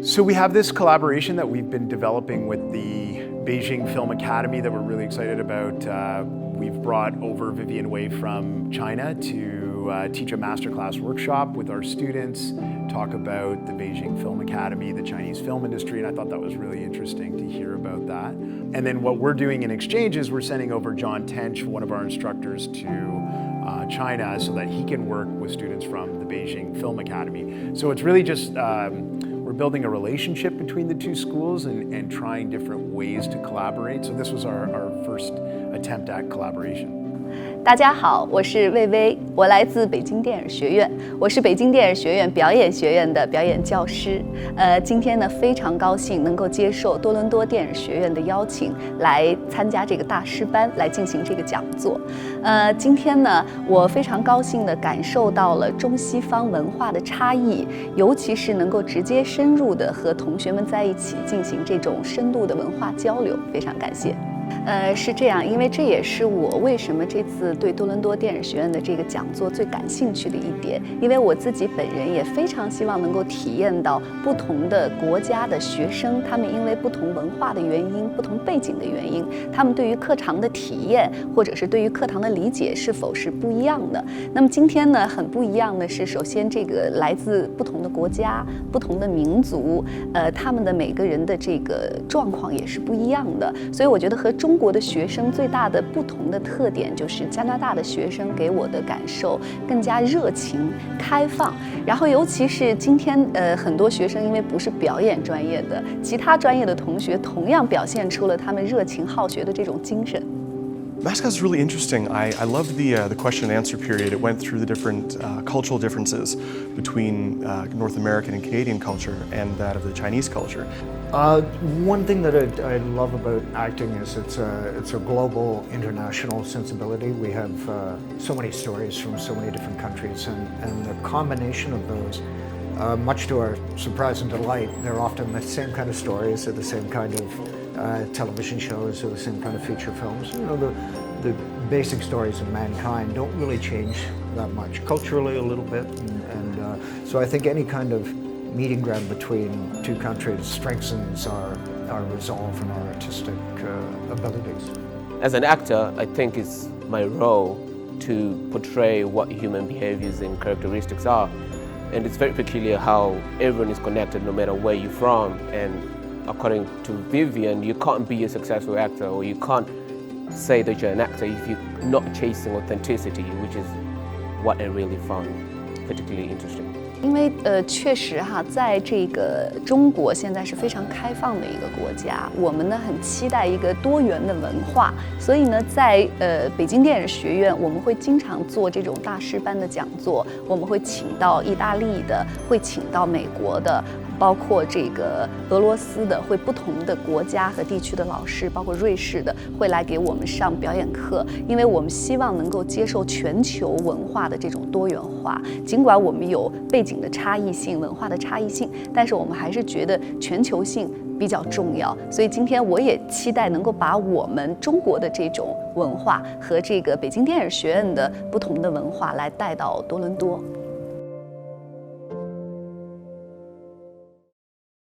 So we have this collaboration that we've been developing with the Beijing Film Academy that we're really excited about. We've brought over Vivian Wei from China to teach a masterclass workshop with our students, talk about the Beijing Film Academy, the Chinese film industry, and I thought that was really interesting to hear about that. And then what we're doing in exchange is we're sending over John Tench, one of our instructors, to China so that he can work with students from the Beijing Film Academy. So it's really just we're building a relationship between the two schools and trying different ways to collaborate. So this was our first attempt at collaboration. 大家好，我是魏巍，我来自北京电影学院，我是北京电影学院表演学院的表演教师。今天呢非常高兴能够接受多伦多电影学院的邀请，来参加这个大师班，来进行这个讲座。今天呢，我非常高兴地感受到了中西方文化的差异，尤其是能够直接深入地和同学们在一起进行这种深度的文化交流，非常感谢。是这样，因为这也是我为什么这次对多伦多电影学院的这个讲座最感兴趣的一点，因为我自己本人也非常希望能够体验到不同的国家的学生，他们因为不同文化的原因、不同背景的原因，他们对于课堂的体验或者是对于课堂的理解是否是不一样的。那么今天呢，很不一样的是，首先这个来自不同的国家、不同的民族，他们的每个人的这个状况也是不一样的，所以我觉得和中国的学生最大的不同的特点就是加拿大的学生给我的感受更加热情开放，然后尤其是今天很多学生因为不是表演专业的，其他专业的同学同样表现出了他们热情好学的这种精神。Masterclass is really interesting. I loved the question and answer period. It went through the different cultural differences between North American and Canadian culture and that of the Chinese culture. One thing that I love about acting is it's a global, international sensibility. We have so many stories from so many different countries, and the combination of those, much to our surprise and delight, they're often the same kind of stories, or the same kind of television shows, or the same kind of feature films. You know, the basic stories of mankind don't really change that much, culturally a little bit, and so I think any kind of meeting ground between two countries strengthens our resolve and our artistic abilities. As an actor, I think it's my role to portray what human behaviors and characteristics are. And it's very peculiar how everyone is connected no matter where you're from. And according to Vivian, you can't be a successful actor, or you can't say that you're an actor if you're not chasing authenticity, which is what I really found particularly interesting. 因为确实哈，在这个中国现在是非常开放的一个国家，我们呢很期待一个多元的文化，所以呢，在北京电影学院，我们会经常做这种大师班的讲座，我们会请到意大利的，会请到美国的，包括这个俄罗斯的，会不同的国家和地区的老师，包括瑞士的，会来给我们上表演课，因为我们希望能够接受全球文化的这种多元化，尽管我们有背景的差异性、文化的差异性，但是我们还是觉得全球性比较重要。所以今天我也期待能够把我们中国的这种文化和这个北京电影学院的不同的文化来带到多伦多。